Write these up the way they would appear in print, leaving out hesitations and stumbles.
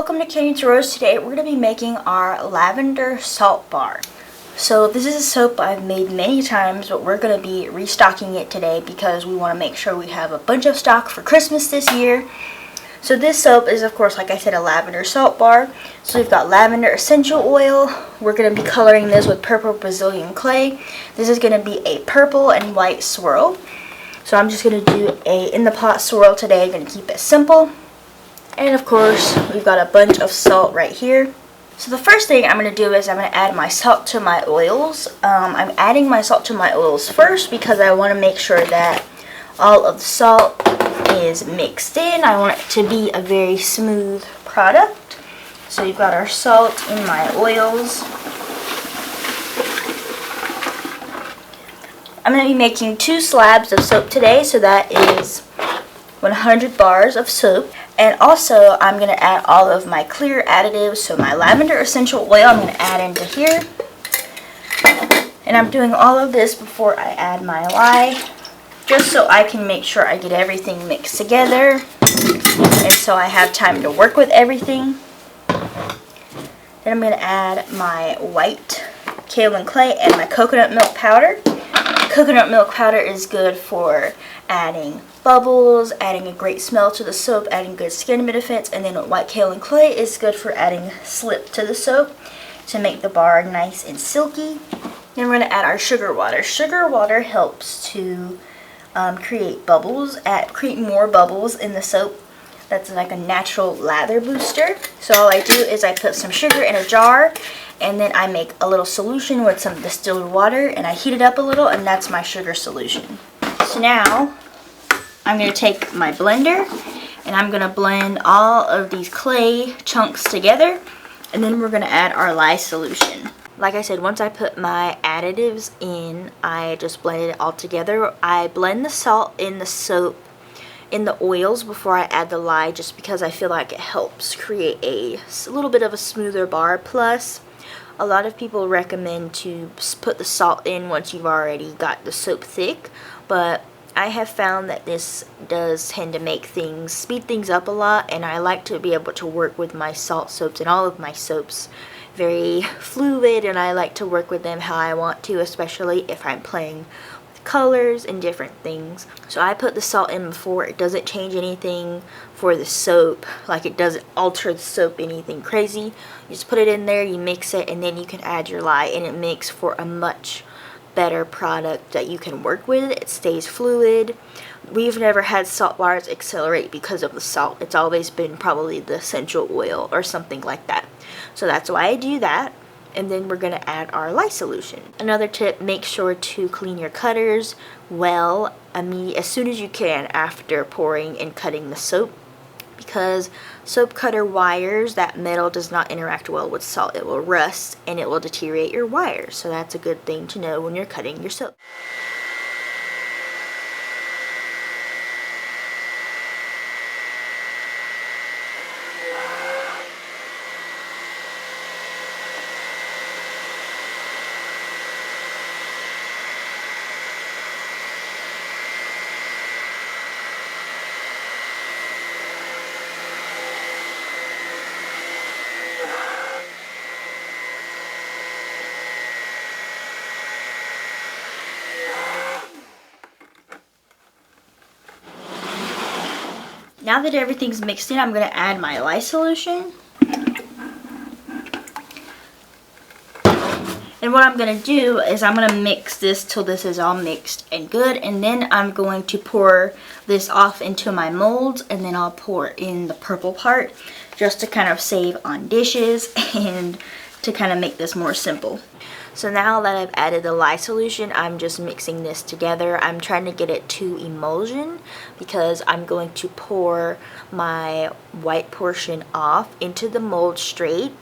welcome to Cadence Rose. Today we're going to be making our lavender salt bar. So this is a soap I've made many times, but we're going to be restocking it today because we want to make sure we have a bunch of stock for Christmas this year. So this soap is, of course, like I said, a lavender salt bar. So we've got lavender essential oil. We're going to be coloring this with purple Brazilian clay. This is going to be a purple and white swirl. So I'm just going to do a in the pot swirl today. I'm going to keep it simple. And of course, we've got a bunch of salt right here. So the first thing I'm going to do is I'm going to add my salt to my oils. I'm adding my salt to my oils first because I want to make sure that all of the salt is mixed in. I want it to be a very smooth product. So you've got our salt in my oils. I'm going to be making 2 slabs of soap today, so that is 100 bars of soap. And also I'm going to add all of my clear additives, so my lavender essential oil I'm going to add into here. And I'm doing all of this before I add my lye, just so I can make sure I get everything mixed together and so I have time to work with everything. Then I'm going to add my white kaolin clay and my coconut milk powder. Coconut milk powder is good for adding bubbles, adding a great smell to the soap, adding good skin benefits, and then white kaolin clay is good for adding slip to the soap to make the bar nice and silky. Then we're going to add our sugar water. Sugar water helps to create bubbles, create more bubbles in the soap. That's like a natural lather booster. So all I do is I put some sugar in a jar, and then I make a little solution with some distilled water, and I heat it up a little, and that's my sugar solution. So now I'm going to take my blender, and I'm going to blend all of these clay chunks together, and then we're going to add our lye solution. Like I said, once I put my additives in, I just blend it all together. I blend the salt in the soap, in the oils, before I add the lye, just because I feel like it helps create a little bit of a smoother bar. Plus, a lot of people recommend to put the salt in once you've already got the soap thick, but I have found that this does tend to make things, speed things up a lot, and I like to be able to work with my salt soaps and all of my soaps very fluid, and I like to work with them how I want to, especially if I'm playing with colors and different things. So I put the salt in before. It doesn't change anything for the soap, like it doesn't alter the soap anything crazy. You just put it in there, you mix it, and then you can add your lye, and it makes for a much better product that you can work with. It stays fluid. We've never had salt bars accelerate because of the salt. It's always been probably the essential oil or something like that. So that's why I do that. And then we're going to add our lye solution. Another tip, make sure to clean your cutters well as soon as you can after pouring and cutting the soap, because soap cutter wires, that metal does not interact well with salt. It will rust and it will deteriorate your wires. So that's a good thing to know when you're cutting your soap. Now that everything's mixed in, I'm going to add my lye solution. And what I'm going to do is I'm going to mix this till this is all mixed and good. And then I'm going to pour this off into my molds. And then I'll pour in the purple part just to kind of save on dishes and to kind of make this more simple. So now that I've added the lye solution, I'm just mixing this together. I'm trying to get it to emulsion because I'm going to pour my white portion off into the mold straight.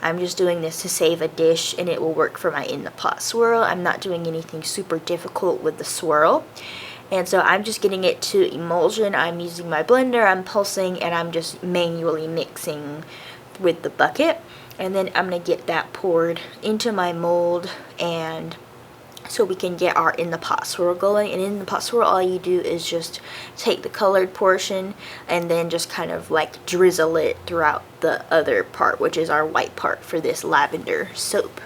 I'm just doing this to save a dish, and it will work for my in the pot swirl. I'm not doing anything super difficult with the swirl. And so I'm just getting it to emulsion. I'm using my blender, I'm pulsing, and I'm just manually mixing with the bucket. And then I'm going to get that poured into my mold and so we can get our in the pot swirl going. And in the pot swirl, all you do is just take the colored portion and then just kind of like drizzle it throughout the other part, which is our white part for this lavender soap.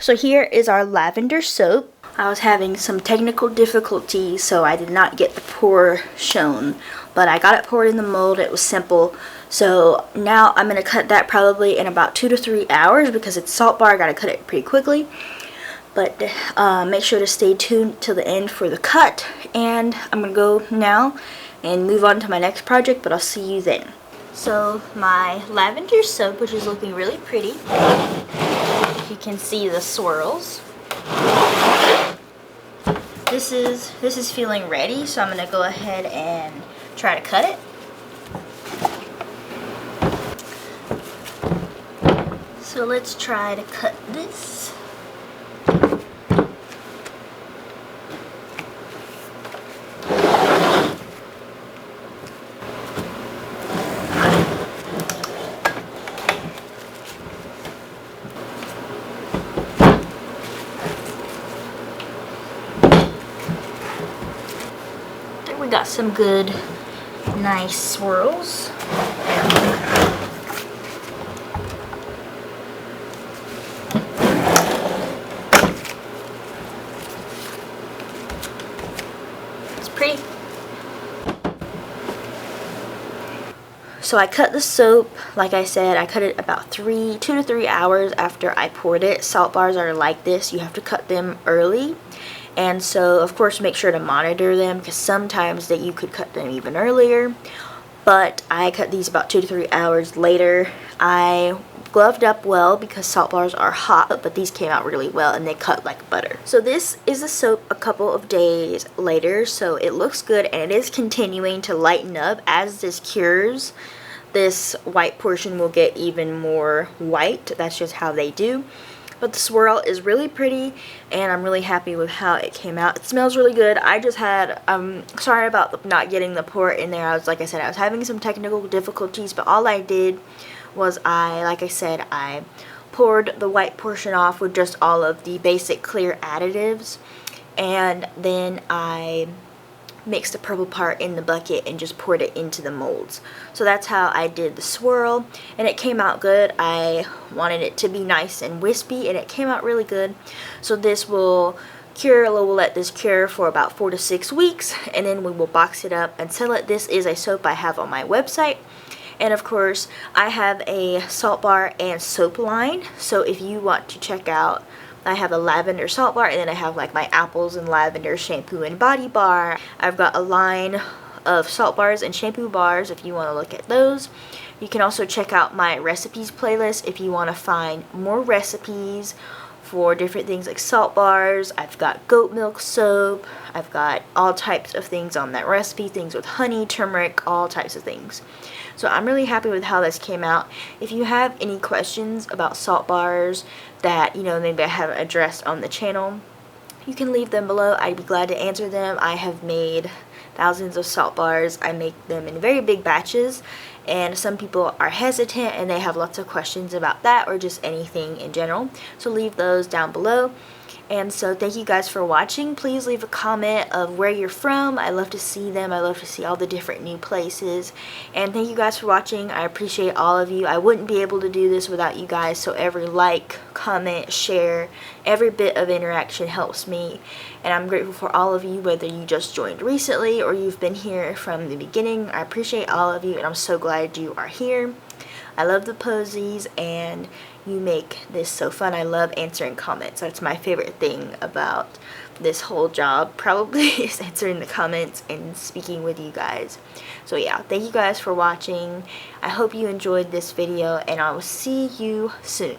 So here is our lavender soap. I was having some technical difficulties, so I did not get the pour shown, but I got it poured in the mold. It was simple. So now I'm going to cut that probably in about 2 to 3 hours because it's salt bar. I got to cut it pretty quickly. But make sure to stay tuned till the end for the cut. And I'm going to go now and move on to my next project, but I'll see you then. So my lavender soap, which is looking really pretty. You can see the swirls. This is feeling ready, so I'm going to go ahead and try to cut it. So let's try to cut this. We got some good, nice swirls. It's pretty. So I cut the soap, like I said, I cut it about 2 to 3 hours after I poured it. Salt bars are like this. You have to cut them early. And so, of course, make sure to monitor them because sometimes that you could cut them even earlier. But I cut these about 2 to 3 hours later. I gloved up well because salt bars are hot, but these came out really well and they cut like butter. So this is the soap a couple of days later. So it looks good and it is continuing to lighten up as this cures. This white portion will get even more white. That's just how they do. But the swirl is really pretty, and I'm really happy with how it came out. It smells really good. I just had, sorry about not getting the pour in there. Like I said, I was having some technical difficulties, but all I did was like I said, I poured the white portion off with just all of the basic clear additives, and then I mixed the purple part in the bucket and just poured it into the molds. So that's how I did the swirl, and it came out good. I wanted it to be nice and wispy, and it came out really good. So this will cure, we'll let this cure for about 4 to 6 weeks, and then we will box it up and sell it. This is a soap I have on my website. And of course, I have a salt bar and soap line. So if you want to check out, I have a lavender salt bar, and then I have like my apples and lavender shampoo and body bar. I've got a line of salt bars and shampoo bars if you want to look at those. You can also check out my recipes playlist if you want to find more recipes for different things like salt bars. I've got goat milk soap. I've got all types of things on that recipe, things with honey, turmeric, all types of things. So I'm really happy with how this came out. If you have any questions about salt bars that, you know, maybe I haven't addressed on the channel, you can leave them below. I'd be glad to answer them. I have made thousands of salt bars. I make them in very big batches, and some people are hesitant and they have lots of questions about that or just anything in general. So leave those down below. And so thank you guys for watching. Please leave a comment of where you're from. I love to see them. I love to see all the different new places. And thank you guys for watching. I appreciate all of you. I wouldn't be able to do this without you guys. So every like, comment, share, every bit of interaction helps me. And I'm grateful for all of you, whether you just joined recently or you've been here from the beginning. I appreciate all of you, and I'm so glad you are here. I love the posies, and you make this so fun. I love answering comments. That's my favorite thing about this whole job, probably, is answering the comments and speaking with you guys. So yeah, thank you guys for watching. I hope you enjoyed this video, and I will see you soon.